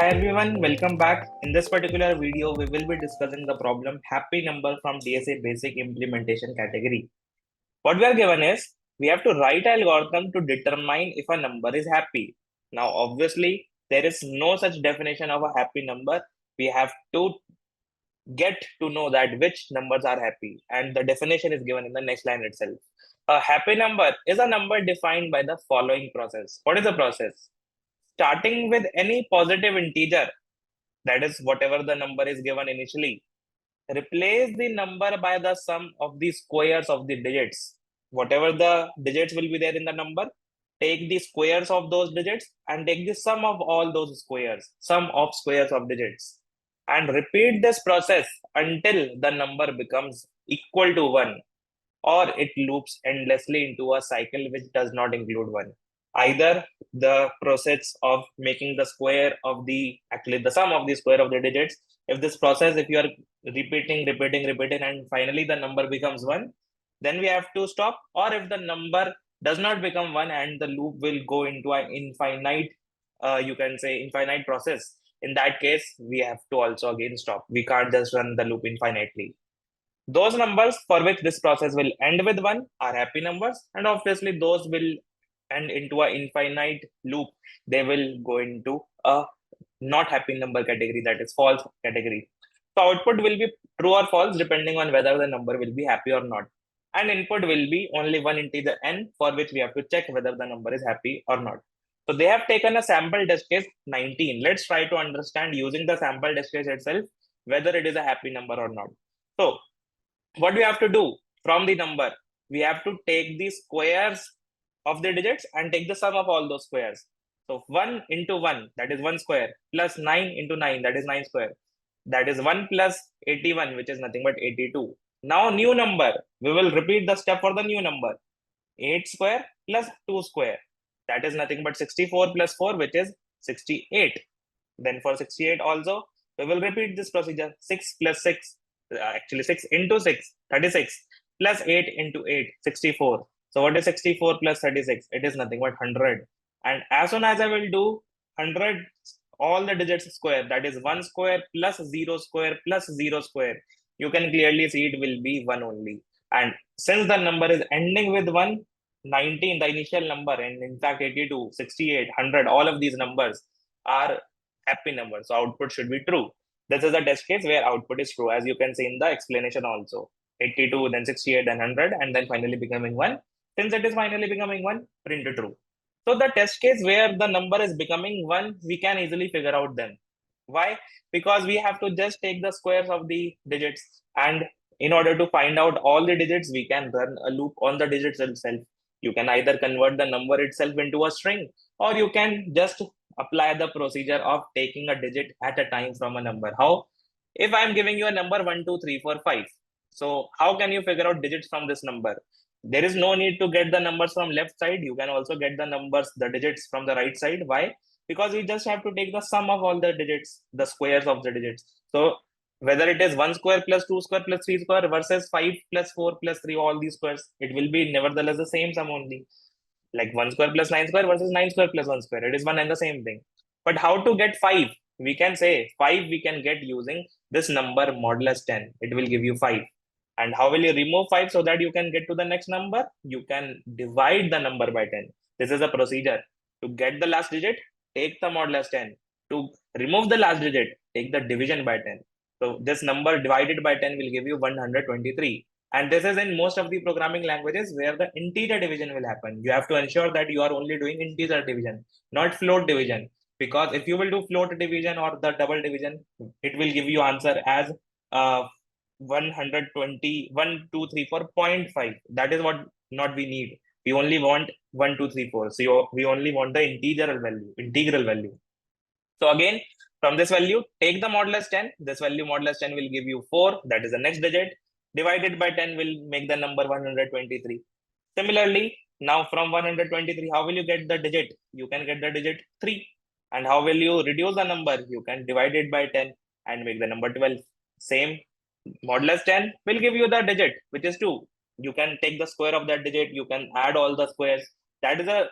Hi everyone, welcome back. In this particular video, we will be discussing the problem happy number from DSA basic implementation category. What we are given is, we have to write an algorithm to determine if a number is happy. Now, obviously, there is no such definition of a happy number. We have to get to know that which numbers are happy, and the definition is given in the next line itself. A happy number is a number defined by the following process. What is the process? Starting with any positive integer, that is whatever the number is given initially, replace the number by the sum of the squares of the digits. Whatever the digits will be there in the number, take the squares of those digits and take the sum of all those squares, sum of squares of digits, and repeat this process until the number becomes equal to 1, or it loops endlessly into a cycle which does not include 1. Either the process of making the square of the, actually the sum of the square of the digits, if this process, if you are repeating, and finally the number becomes 1, then we have to stop. Or if the number does not become 1 and the loop will go into an infinite, you can say infinite process, in that case, we have to also again stop. We can't just run the loop infinitely. Those numbers for which this process will end with 1 are happy numbers, and obviously those will end into an infinite loop. They will go into a not happy number category, that is false category. So output will be true or false depending on whether the number will be happy or not. And input will be only one integer n, for which we have to check whether the number is happy or not. So they have taken a sample test case 19. Let's try to understand using the sample test case itself whether it is a happy number or not. So what we have to do from the number, we have to take the squares of the digits and take the sum of all those squares. So 1 into 1, that is 1 square, plus 9 into 9, that is 9 square. That is 1 plus 81, which is nothing but 82. Now new number, we will repeat the step for the new number. 8 square plus 2 square, that is nothing but 64 plus 4, which is 68. Then for 68 also, we will repeat this procedure. 6 plus 6, actually 6 into 6, 36, plus 8 into 8, 64. So what is 64 plus 36? It is nothing but 100. And as soon as I will do 100, all the digits square, that is 1 square plus 0 square plus 0 square, you can clearly see it will be 1 only. And since the number is ending with 1, 19, the initial number, and in fact 82, 68, 100, all of these numbers are happy numbers. So output should be true. This is a test case where output is true, as you can see in the explanation also. 82, then 68, then 100, and then finally becoming 1. Since it is finally becoming 1, print true. So the test case where the number is becoming 1, we can easily figure out them. Why? Because we have to just take the squares of the digits, and in order to find out all the digits, we can run a loop on the digits itself. You can either convert the number itself into a string, or you can just apply the procedure of taking a digit at a time from a number. How? If I'm giving you a number 1, 2, 3, 4, 5, so how can you figure out digits from this number? There is no need to get the numbers from left side. You can also get the numbers, the digits from the right side. Why? Because we just have to take the sum of all the digits, the squares of the digits. So whether it is 1 square plus 2 square plus 3 square versus 5 plus 4 plus 3, all these squares, it will be nevertheless the same sum only. Like 1 square plus 9 square versus 9 square plus 1 square. It is one and the same thing. But how to get 5? We can say 5 we can get using this number modulus 10. It will give you 5. And how will you remove 5 so that you can get to the next number? You can divide the number by 10. This is a procedure. To get the last digit, take the modulus 10. To remove the last digit, take the division by 10. So this number divided by 10 will give you 123. And this is in most of the programming languages where the integer division will happen. You have to ensure that you are only doing integer division, not float division. Because if you will do float division or the double division, it will give you answer as 120, 1, 2, 3, 4.5. That is what not we need. We only want 1, 2, 3, 4. So we only want the integral value. So again, from this value, take the modulus 10. This value modulus 10 will give you 4. That is the next digit. Divided by 10 will make the number 123. Similarly, now from 123, how will you get the digit? You can get the digit 3. And how will you reduce the number? You can divide it by 10 and make the number 12. Same, modulus 10 will give you the digit, which is 2. You can take the square of that digit. You can add all the squares. That is a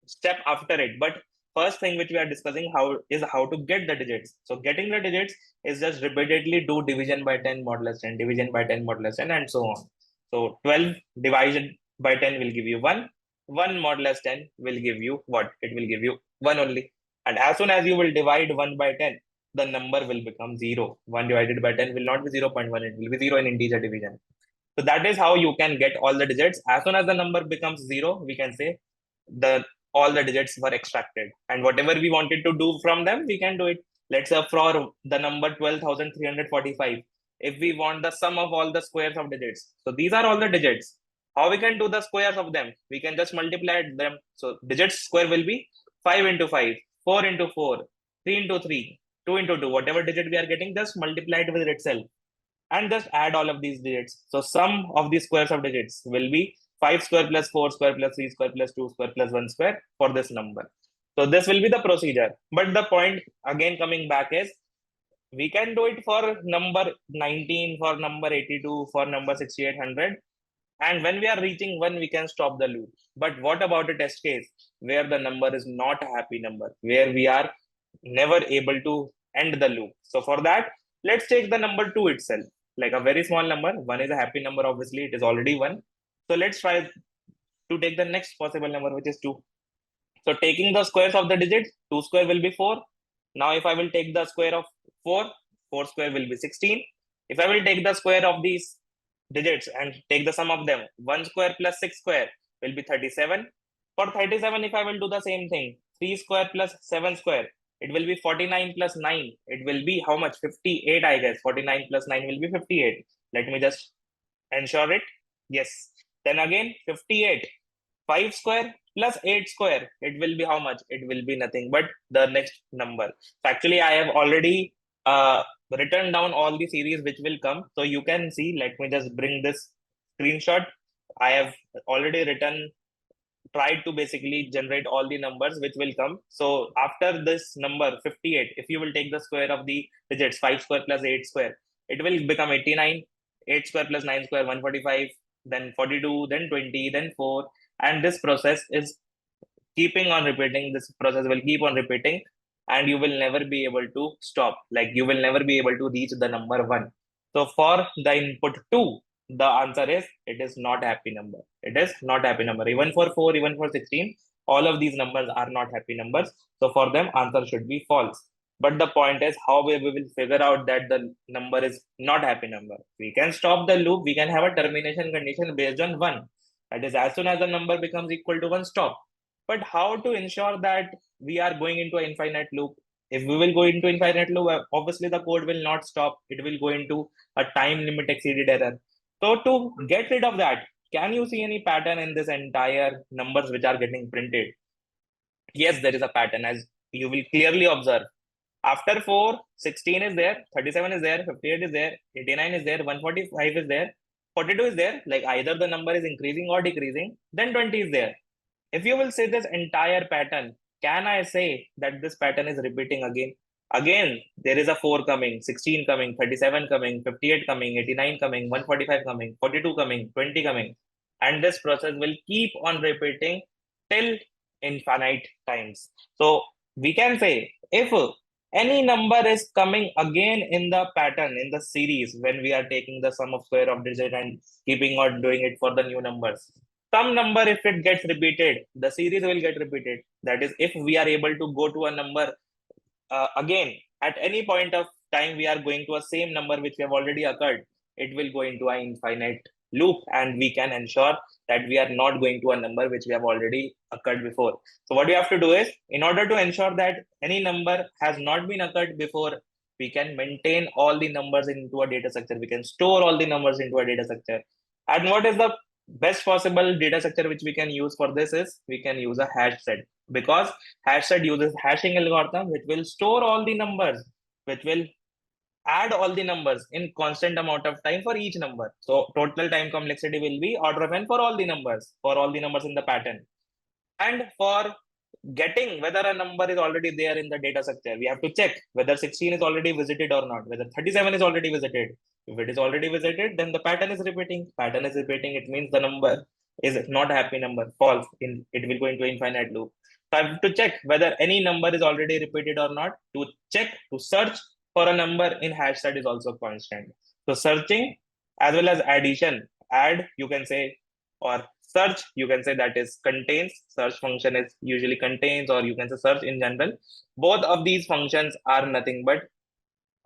step after it. But first thing which we are discussing how to get the digits. So getting the digits is just repeatedly do division by 10 modulus 10, division by 10 modulus 10, and so on. So 12 divided by 10 will give you 1. 1 modulus 10 will give you what? It will give you 1 only. And as soon as you will divide 1 by 10, the number will become 0. 1 divided by 10 will not be 0.1, it will be 0 in integer division. So that is how you can get all the digits. As soon as the number becomes 0, we can say the all the digits were extracted. And whatever we wanted to do from them, we can do it. Let's say for the number 12,345, if we want the sum of all the squares of digits. So these are all the digits. How we can do the squares of them? We can just multiply them. So digits square will be 5 into 5, 4 into 4, 3 into 3, 2 into 2. Whatever digit we are getting, just multiply it with itself and just add all of these digits. So sum of the squares of digits will be 5 square plus 4 square plus 3 square plus 2 square plus 1 square for this number. So this will be the procedure. But the point again coming back is we can do it for number 19, for number 82, for number 6800. And when we are reaching 1, we can stop the loop. But what about a test case where the number is not a happy number, where we are never able to end the loop? So for that, let's take the number 2 itself, like a very small number. 1 is a happy number, obviously, it is already 1. So let's try to take the next possible number, which is 2. So taking the squares of the digits, 2 square will be 4. Now if I will take the square of 4, 4 square will be 16. If I will take the square of these digits and take the sum of them, 1 square plus 6 square will be 37. For 37, if I will do the same thing, 3 square plus 7 square, it will be 49 plus 9. It will be how much? 58, I guess. 49 plus 9 will be 58. Let me just ensure it. Yes. Then again, 58. 5 square plus 8 square. It will be how much? It will be nothing but the next number. So actually, I have already written down all the series which will come. So you can see, let me just bring this screenshot. I have already tried to basically generate all the numbers which will come. So after this number 58, if you will take the square of the digits 5 square plus 8 square, it will become 89. 8 square plus 9 square, 145, then 42, then 20, then 4. And this process is keeping on repeating. This process will keep on repeating and you will never be able to stop. Like you will never be able to reach the number 1. So for the input 2, the answer is it is not a happy number. It is not a happy number. Even for 4, even for 16, all of these numbers are not happy numbers. So for them, answer should be false. But the point is how we will figure out that the number is not happy number. We can stop the loop. We can have a termination condition based on 1. That is, as soon as the number becomes equal to 1, stop. But how to ensure that we are going into an infinite loop? If we will go into infinite loop, obviously the code will not stop. It will go into a time limit exceeded error. So to get rid of that, can you see any pattern in this entire numbers which are getting printed? Yes, there is a pattern, as you will clearly observe. After 4, 16 is there, 37 is there, 58 is there, 89 is there, 145 is there, 42 is there. Like either the number is increasing or decreasing, then 20 is there. If you will say this entire pattern, can I say that this pattern is repeating again? Again, there is a 4 coming, 16 coming, 37 coming, 58 coming, 89 coming, 145 coming, 42 coming, 20 coming. And this process will keep on repeating till infinite times. So we can say if any number is coming again in the pattern, in the series, when we are taking the sum of square of digit and keeping on doing it for the new numbers, some number, if it gets repeated, the series will get repeated. That is, if we are able to go to a number again at any point of time, we are going to a same number which we have already occurred, it will go into an infinite loop and we can ensure that we are not going to a number which we have already occurred before. So what we have to do is, in order to ensure that any number has not been occurred before, we can maintain all the numbers into a data structure. We can store all the numbers into a data structure. And what is the best possible data structure which we can use for this is we can use a hash set, because hash set uses hashing algorithm which will store all the numbers, which will add all the numbers in constant amount of time for each number. So total time complexity will be order of n for all the numbers in the pattern. And for getting whether a number is already there in the data structure, we have to check whether 16 is already visited or not, whether 37 is already visited. If it is already visited, then the pattern is repeating. Pattern is repeating, it means the number is not a happy number, false. It will go into infinite loop. So I have to check whether any number is already repeated or not. To search for a number in hash set is also constant. So searching as well as addition, add you can say, or search you can say, that is contains. Search function is usually contains, or you can say search in general. Both of these functions are nothing but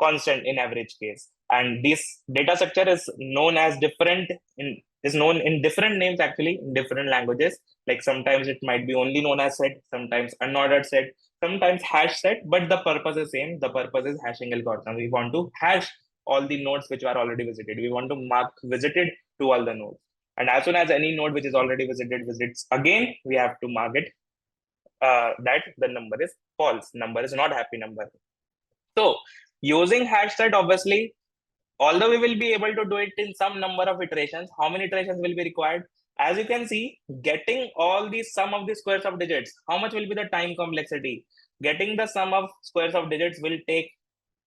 constant in average case, and this data structure is known as different in is known in different names actually in different languages. Like sometimes it might be only known as set, sometimes unordered set, sometimes hash set, but the purpose is same. The purpose is hashing algorithm. We want to hash all the nodes which are already visited. We want to mark visited to all the nodes, and as soon as any node which is already visited visits again, we have to mark it that the number is false, number is not happy number. So using hash set, obviously, although we will be able to do it in some number of iterations, how many iterations will be required? As you can see, getting all the sum of the squares of digits, how much will be the time complexity? Getting the sum of squares of digits will take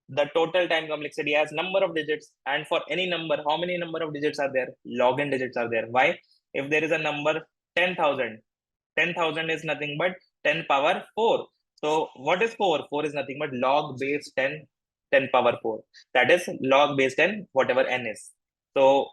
the total time complexity as number of digits. And for any number, how many number of digits are there? Log n digits are there. Why? If there is a number 10,000, 10,000 is nothing but 10 power 4. So what is 4? 4 is nothing but log base 10, 10 power 4. That is log base 10, whatever n is. So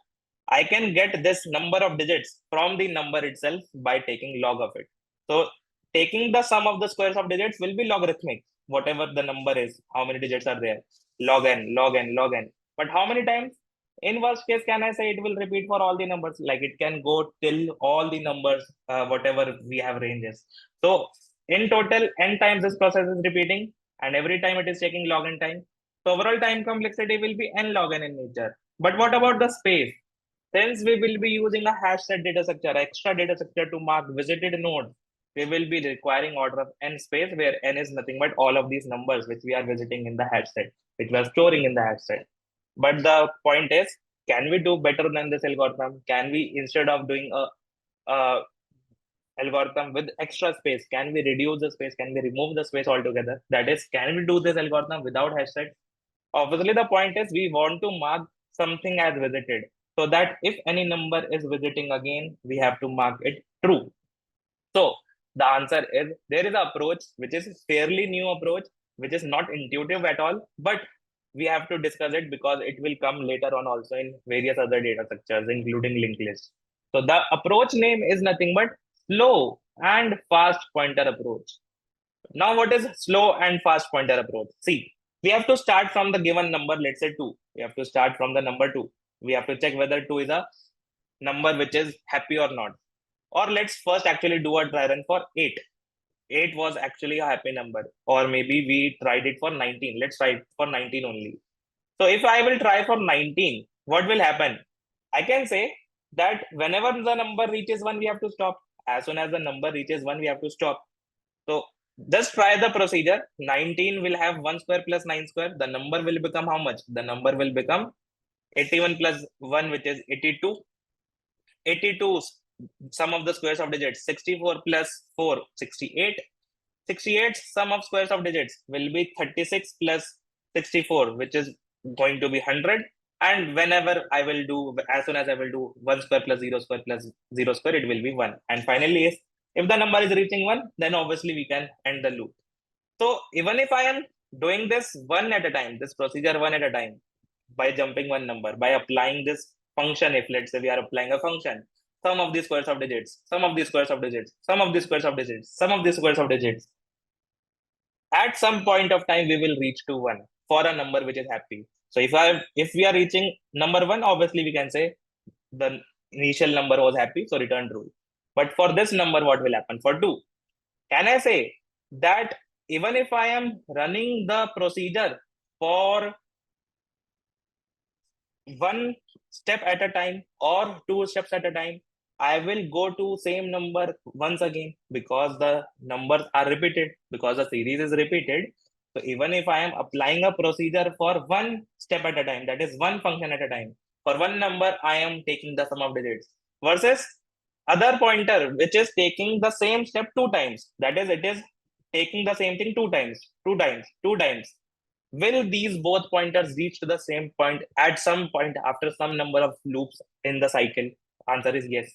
I can get this number of digits from the number itself by taking log of it. So taking the sum of the squares of digits will be logarithmic. Whatever the number is, how many digits are there? Log n, log n, log n. But how many times? In worst case, can I say it will repeat for all the numbers? Like it can go till all the numbers, whatever we have ranges. So in total, n times this process is repeating, and every time it is taking log n time. So overall time complexity will be n log n in nature. But what about the space? Since we will be using a hash set data structure, extra data structure to mark visited nodes, we will be requiring order of n space, where n is nothing but all of these numbers which we are visiting in the hash set, which we are storing in the hash set. But the point is, can we do better than this algorithm? Can we, instead of doing a algorithm with extra space, can we reduce the space? Can we remove the space altogether? That is, can we do this algorithm without hash set? Obviously, the point is we want to mark something as visited, so that if any number is visiting again, we have to mark it true. So the answer is, there is an approach which is fairly new approach, which is not intuitive at all, but we have to discuss it because it will come later on also in various other data structures, including linked list. So the approach name is nothing but slow and fast pointer approach. Now, what is slow and fast pointer approach? See, we have to start from the given number, let's say 2. We have to start from the number 2. We have to check whether 2 is a number which is happy or not. Or let's first actually do a try run for 8. 8 was actually a happy number. Or maybe we tried it for 19. Let's try it for 19 only. So if I will try for 19, what will happen? I can say that whenever the number reaches 1, we have to stop. As soon as the number reaches 1, we have to stop. So just try the procedure. 19 will have 1 square plus 9 square. The number will become how much? The number will become 81 plus 1, which is 82. 82, sum of the squares of digits. 64 plus 4, 68. 68 sum of squares of digits will be 36 plus 64, which is going to be 100. And whenever I will do, as soon as I will do 1 square plus 0 square plus 0 square, it will be 1. And finally, if the number is reaching 1, then obviously we can end the loop. So even if I am doing this one at a time, this procedure one at a time, by jumping one number, by applying this function, if let's say we are applying a function, sum of the squares of digits, sum of the squares of digits, sum of the squares of digits, sum of the squares of digits, at some point of time we will reach to 1 for a number which is happy. So if we are reaching number 1, obviously we can say the initial number was happy, so return true. But for this number, what will happen? For 2, can I say that even if I am running the procedure for 1 step at a time or 2 steps at a time, I will go to same number once again, because the numbers are repeated, because the series is repeated. So even if I am applying a procedure for 1 step at a time, that is 1 function at a time, for 1 number, I am taking the sum of digits, versus other pointer, which is taking the same step 2 times. That is, it is taking the same thing 2 times, 2 times, 2 times. Will these both pointers reach to the same point at some point after some number of loops in the cycle? Answer is yes.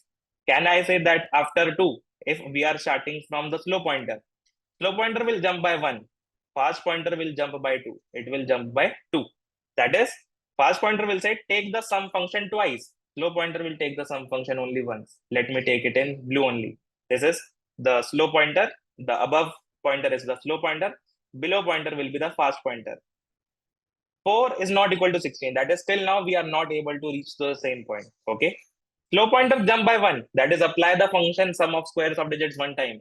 Can I say that after 2, if we are starting from the slow pointer, Slow pointer will jump by 1. Fast pointer will jump by 2. It will jump by 2. That is, fast pointer will say take the sum function twice. Slow pointer will take the sum function only once. Let me take it in blue only. This is the slow pointer. The above pointer is the slow pointer. Below pointer will be the fast pointer. 4 is not equal to 16. That is, still now we are not able to reach the same point. Okay. Slow pointer jump by 1. That is, apply the function sum of squares of digits one time.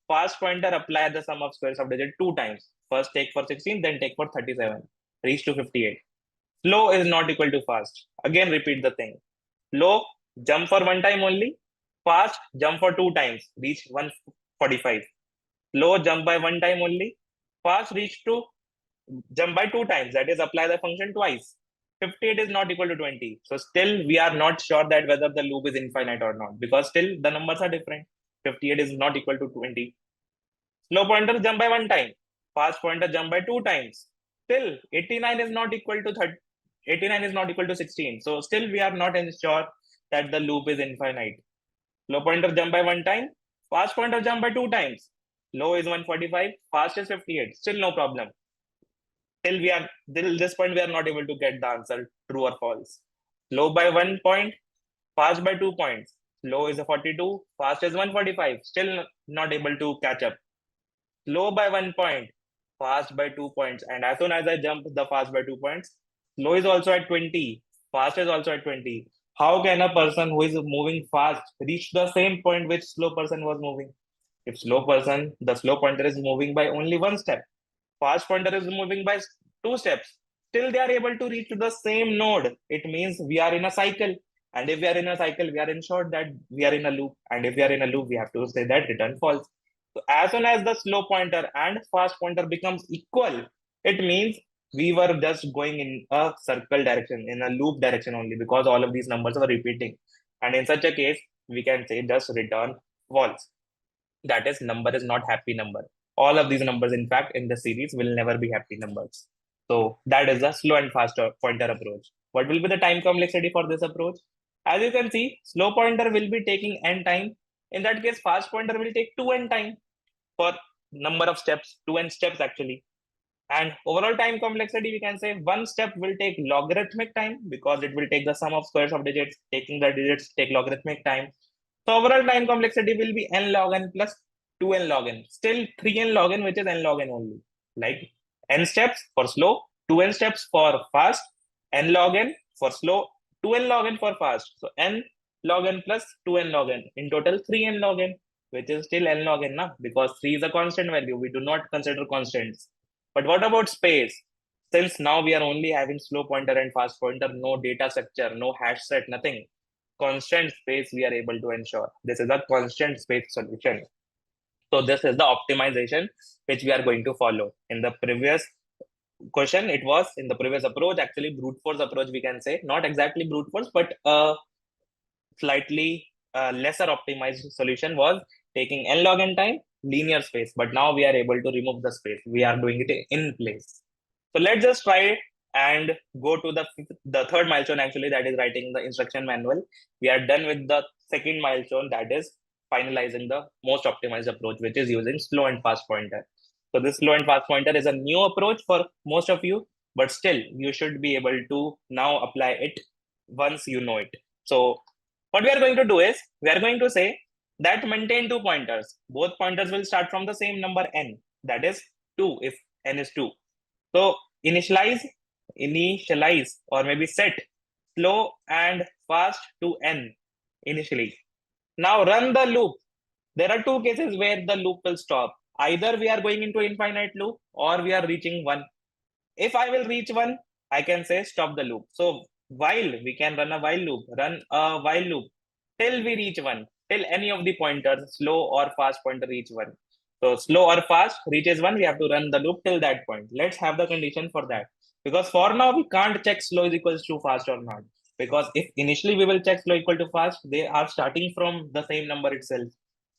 Fast pointer apply the sum of squares of digits two times. First take for 16, then take for 37. Reach to 58. Slow is not equal to fast. Again, repeat the thing. Slow, jump for one time only. Fast, jump for two times. Reach 145. Slow, jump by one time only. Fast, reach to jump by two times. That is, apply the function twice. 58 is not equal to 20. So still we are not sure that whether the loop is infinite or not, because still the numbers are different. 58 is not equal to 20. Slow pointer jump by one time. Fast pointer jump by two times. Still 89 is not equal to 30. 89 is not equal to 16. So still we are not sure that the loop is infinite. Slow pointer jump by one time. Fast pointer jump by two times. Low is 145. Fast is 58. Still no problem. Till this point we are not able to get the answer true or false. Low by 1 point, fast by 2 points. Low is a 42, fast is 145. Still not able to catch up. Low by 1 point, fast by 2 points. And as soon as I jump the fast by 2 points, low is also at 20, fast is also at 20. How can a person who is moving fast reach the same point which slow person was moving? If the slow pointer is moving by only one step, fast pointer is moving by two steps, still they are able to reach to the same node. It means we are in a cycle. And if we are in a cycle, we are ensured that we are in a loop. And if we are in a loop, we have to say that return false. So as soon as the slow pointer and fast pointer becomes equal, it means we were just going in a circle direction, in a loop direction only, because all of these numbers are repeating. And in such a case, we can say just return false. That is, number is not happy number. All of these numbers, in fact, in the series will never be happy numbers. So that is the slow and fast pointer approach. What will be the time complexity for this approach? As you can see, slow pointer will be taking n time. In that case, fast pointer will take 2n time for number of steps, 2n steps actually. And overall time complexity, we can say one step will take logarithmic time because it will take the sum of squares of digits. Taking the digits take logarithmic time. So overall time complexity will be n log n plus 2n log n. Still 3n log n, which is n log n only. Like n steps for slow, 2n steps for fast, n log n for slow, 2n log n for fast. So n log n plus 2n log n. In total 3n log n, which is still n log n, because 3 is a constant value. We do not consider constants. But what about space? Since now we are only having slow pointer and fast pointer, no data structure, no hash set, nothing. Constant space we are able to ensure. This is a constant space solution. So this is the optimization which we are going to follow. In the previous question, it was in the previous approach, actually brute force approach, we can say. Not exactly brute force, but a slightly lesser optimized solution was taking n log n time, linear space. But now we are able to remove the space. We are doing it in place. So let's just try and go to the third milestone, actually, that is writing the instruction manual. We are done with the second milestone, that is finalizing the most optimized approach, which is using slow and fast pointer. So this slow and fast pointer is a new approach for most of you, but still you should be able to now apply it once you know it. So what we are going to do is, we are going to say that maintain two pointers. Both pointers will start from the same number n, that is 2 if n is 2. So initialize or maybe set slow and fast to n initially. Now run the loop. There are two cases where the loop will stop. Either we are going into infinite loop or we are reaching 1. If I will reach 1, I can say stop the loop. So while we can run a while loop till we reach 1, till any of the pointers, slow or fast pointer, reach 1. So slow or fast reaches 1, we have to run the loop till that point. Let's have the condition for that. Because for now, we can't check slow is equals to fast or not. Because if initially we will check slow equal to fast, they are starting from the same number itself.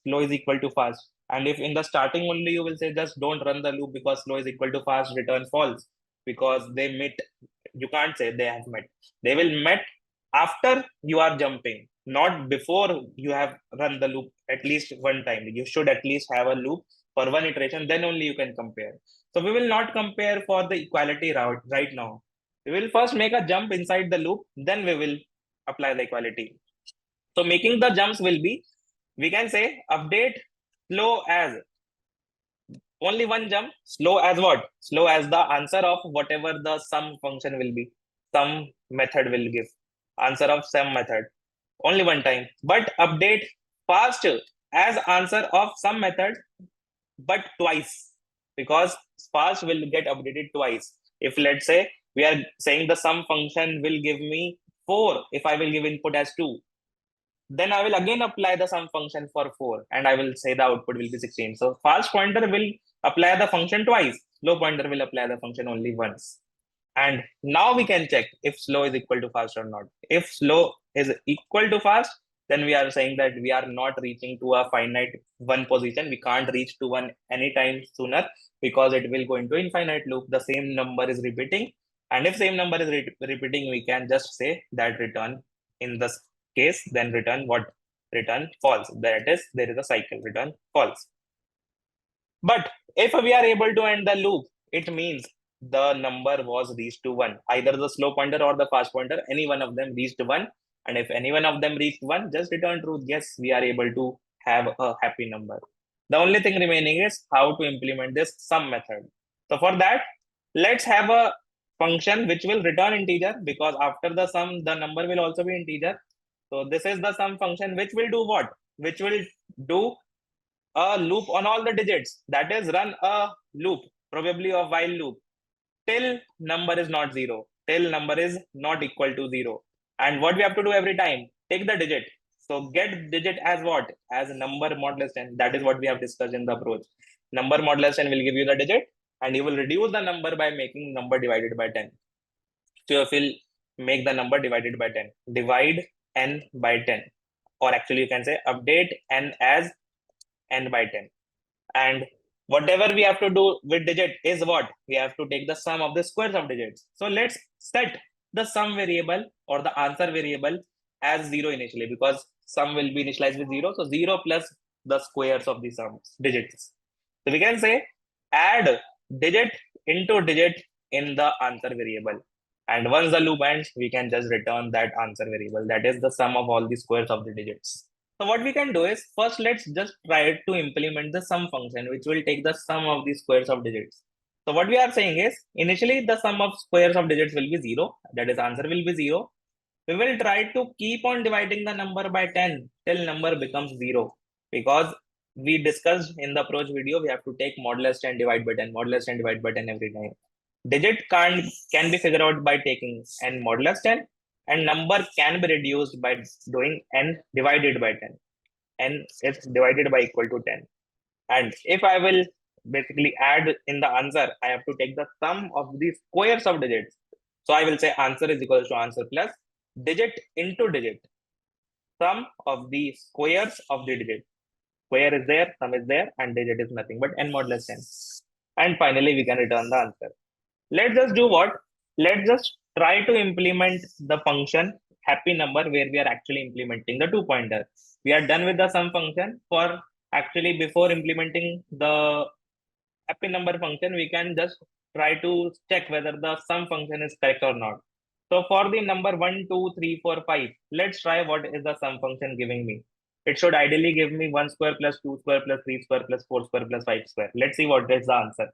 Slow is equal to fast. And if in the starting only you will say just don't run the loop because slow is equal to fast, return false. Because they met, you can't say they have met. They will met after you are jumping, not before you have run the loop at least one time. You should at least have a loop for one iteration, then only you can compare. So we will not compare for the equality route right now. We will first make a jump inside the loop, then we will apply the equality. So making the jumps will be, we can say update slow as only one jump, slow as what? Slow as the answer of whatever the sum function will be. Some method will give answer of some method only one time. But update fast as answer of some method, but twice, because fast will get updated twice. If let's say we are saying the sum function will give me 4 if I will give input as 2, then I will again apply the sum function for 4 and I will say the output will be 16. So fast pointer will apply the function twice, slow pointer will apply the function only once. And now we can check if slow is equal to fast or not. If slow is equal to fast, then we are saying that we are not reaching to a finite one position. We can't reach to one anytime sooner because it will go into infinite loop. The same number is repeating. And if same number is repeating, we can just say that return in this case, then return what? Return false. That is, there is a cycle, return false. But if we are able to end the loop, it means the number was reached to 1. Either the slow pointer or the fast pointer, any one of them reached 1. And if any one of them reached 1, just return true. Yes, we are able to have a happy number. The only thing remaining is how to implement this sum method. So for that, let's have a function which will return integer, because after the sum, the number will also be integer. So this is the sum function which will do what? Which will do a loop on all the digits. That is, run a loop, probably a while loop, till number is not 0, till number is not equal to 0. And what we have to do every time? Take the digit. So get digit as what? As number modulus 10. That is what we have discussed in the approach. Number modulus 10 will give you the digit, and you will reduce the number by making number divided by 10. So if you'll make the number divided by 10, divide n by 10, or actually you can say update n as n by 10. And whatever we have to do with digit is what? We have to take the sum of the squares of digits. So let's set the sum variable or the answer variable as 0 initially, because sum will be initialized with 0. So 0 plus the squares of the sums digits. So we can say add digit into digit in the answer variable. And once the loop ends, we can just return that answer variable. That is the sum of all the squares of the digits. So what we can do is, first let's just try to implement the sum function, which will take the sum of the squares of digits. So what we are saying is, initially the sum of squares of digits will be 0. That is, answer will be 0. We will try to keep on dividing the number by 10 till number becomes 0. Because we discussed in the approach video, we have to take modulus 10 divide by 10, modulus 10 divide by 10 every time. Digit can be figured out by taking n modulus 10, and number can be reduced by doing n divided by 10. N is divided by equal to 10. And if I will basically add in the answer, I have to take the sum of the squares of digits. So I will say answer is equal to answer plus digit into digit, sum of the squares of the digit. Square is there, sum is there, and digit is nothing but n modulus 10. And finally, we can return the answer. Let's just do what? Let's just try to implement the function happy number, where we are actually implementing the 2-pointer. We are done with the sum function. For actually, before implementing the happy number function, we can just try to check whether the sum function is correct or not. So for the number 1, 2, 3, 4, 5, let's try what is the sum function giving me. It should ideally give me 1 square plus 2 square plus 3 square plus 4 square plus 5 square. Let's see what is the answer.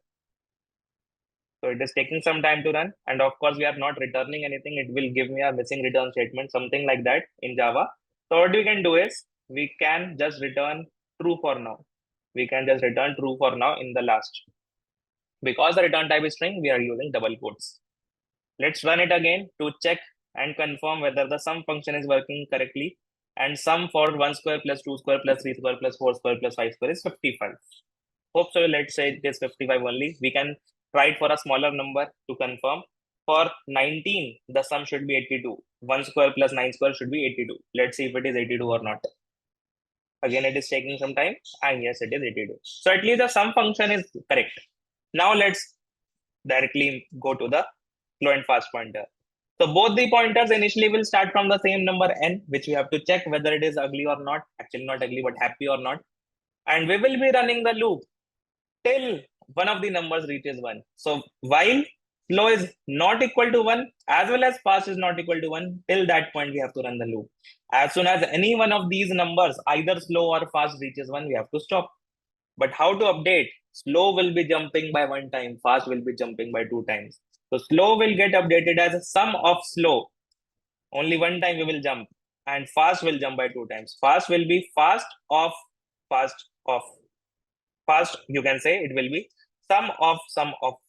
So it is taking some time to run. And of course, we are not returning anything. It will give me a missing return statement, something like that in Java. So what we can do is, we can just return true for now. We can just return true for now in the last. Because the return type is string, we are using double quotes. Let's run it again to check and confirm whether the sum function is working correctly. And sum for 1 square plus 2 square plus 3 square plus 4 square plus 5 square is 55. Hope so. Let's say it is 55 only. We can try it for a smaller number to confirm. For 19, the sum should be 82. 1 square plus 9 square should be 82. Let's see if it is 82 or not. Again, it is taking some time. And yes, it is 82. So at least the sum function is correct. Now let's directly go to the slow and fast pointer. So both the pointers initially will start from the same number n, which we have to check whether it is ugly or not. Actually not ugly, but happy or not. And we will be running the loop till one of the numbers reaches 1. So while slow is not equal to 1 as well as fast is not equal to 1, till that point we have to run the loop. As soon as any one of these numbers, either slow or fast, reaches 1, we have to stop. But how to update? Slow will be jumping by 1 time, fast will be jumping by 2 times. So slow will get updated as a sum of slow. Only 1 time we will jump, and fast will jump by 2 times. Fast will be fast off, fast off. Fast, you can say it will be sum of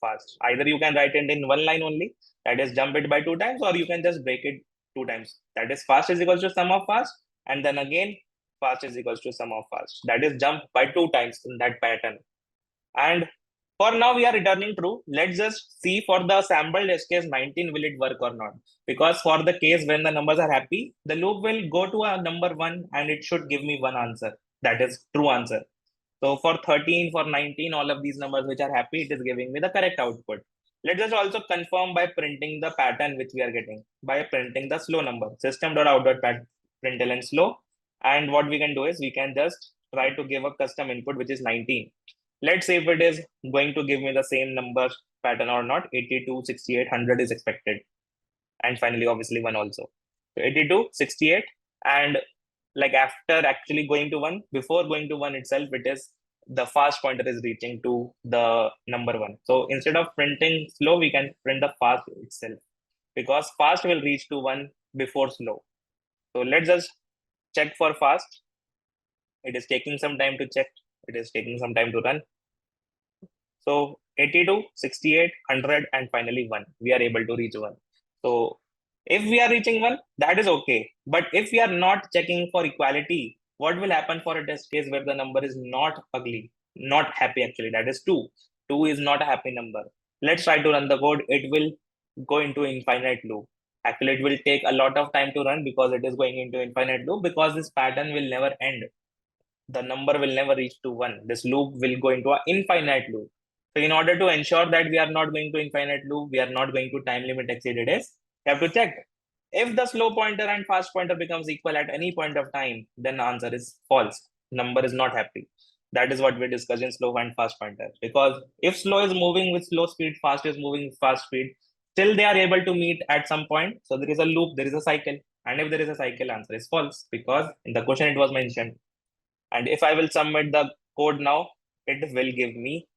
fast. Either you can write it in one line only, that is jump it by 2 times, or you can just break it 2 times. That is fast is equals to sum of fast, and then again fast is equals to sum of fast. That is jump by 2 times in that pattern. And for now, we are returning true. Let's just see for the sample test case 19, will it work or not? Because for the case when the numbers are happy, the loop will go to a number 1 and it should give me one answer. That is true answer. So for 13, for 19, all of these numbers which are happy, it is giving me the correct output. Let's just also confirm by printing the pattern which we are getting, by printing the slow number, system.out.println slow. And what we can do is we can just try to give a custom input which is 19. Let's see if it is going to give me the same number pattern or not. 82, 68, 100 is expected. And finally, obviously 1 also. So 82, 68, and like after actually going to 1, before going to 1 itself, it is the fast pointer is reaching to the number 1. So instead of printing slow, we can print the fast itself, because fast will reach to 1 before slow. So let's just check for fast. It is taking some time to check. It is taking some time to run. So 82, 68, 100, and finally 1. We are able to reach 1. So if we are reaching 1, that is okay. But if we are not checking for equality, what will happen for a test case where the number is not ugly, not happy actually? That is 2. 2 is not a happy number. Let's try to run the code. It will go into infinite loop. Actually, it will take a lot of time to run because it is going into infinite loop, because this pattern will never end. The number will never reach to 1. This loop will go into an infinite loop. So in order to ensure that we are not going to infinite loop, we are not going to time limit exceeded is, you have to check. If the slow pointer and fast pointer becomes equal at any point of time, then the answer is false. Number is not happy. That is what we discussed in slow and fast pointer. Because if slow is moving with slow speed, fast is moving with fast speed, still they are able to meet at some point. So there is a loop, there is a cycle. And if there is a cycle, answer is false, because in the question it was mentioned. And if I will submit the code now, it will give me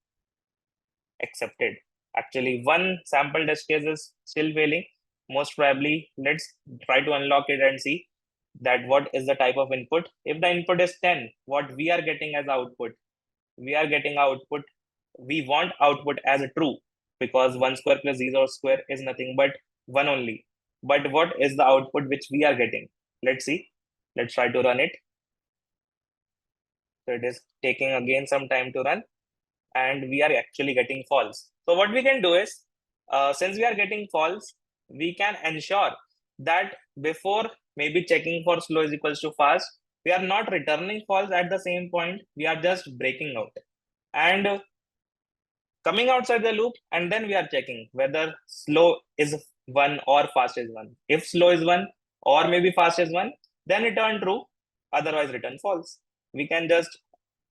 accepted. Actually, one sample test case is still failing. Most probably, let's try to unlock it and see that what is the type of input. If the input is 10, what we are getting as output? We are getting output. We want output as a true, because 1 square plus 0 square is nothing but 1 only. But what is the output which we are getting? Let's see. Let's try to run it. So it is taking again some time to run, and we are actually getting false. So what we can do is, since we are getting false, we can ensure that before maybe checking for slow is equals to fast, we are not returning false at the same point. We are just breaking out and coming outside the loop, and then we are checking whether slow is 1 or fast is 1. If slow is 1 or maybe fast is 1, then return true, otherwise return false. We can just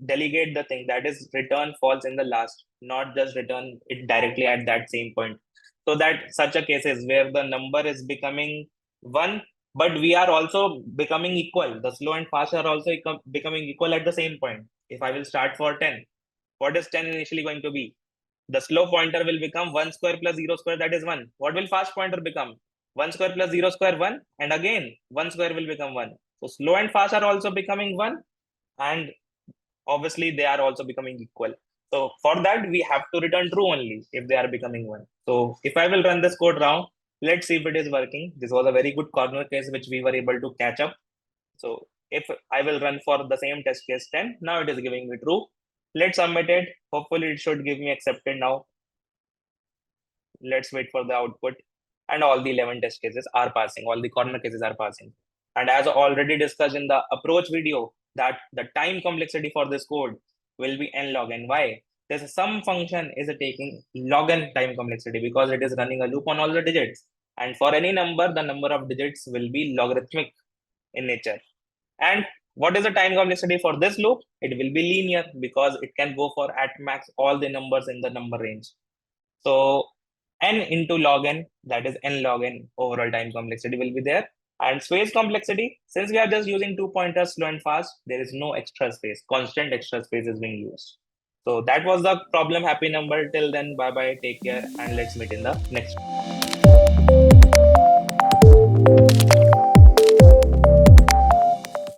delegate the thing, that is return false in the last, not just return it directly at that same point. So that such a cases where the number is becoming 1, but we are also becoming equal. The slow and fast are also becoming equal at the same point. If I will start for 10, what is 10 initially going to be? The slow pointer will become 1 square plus 0 square, that is 1. What will fast pointer become? 1 square plus 0 square, 1, and again 1 square will become 1. So slow and fast are also becoming 1, and obviously they are also becoming equal. So for that, we have to return true only if they are becoming 1. So if I will run this code now, let's see if it is working. This was a very good corner case which we were able to catch up. So if I will run for the same test case 10, now it is giving me true. Let's submit it. Hopefully it should give me accepted now. Let's wait for the output. And all the 11 test cases are passing. All the corner cases are passing. And as already discussed in the approach video, that the time complexity for this code will be n log n. Why? There's some function is taking log n time complexity because it is running a loop on all the digits. And for any number, the number of digits will be logarithmic in nature. And What is the time complexity for this loop? It will be linear because it can go for at max all the numbers in the number range. So n into log n, that is n log n overall time complexity will be there. And space complexity, since we are just using two pointers slow and fast, there is no extra space. Constant extra space is being used. So that was the problem happy number. Till then, bye bye, take care, and let's meet in the next one.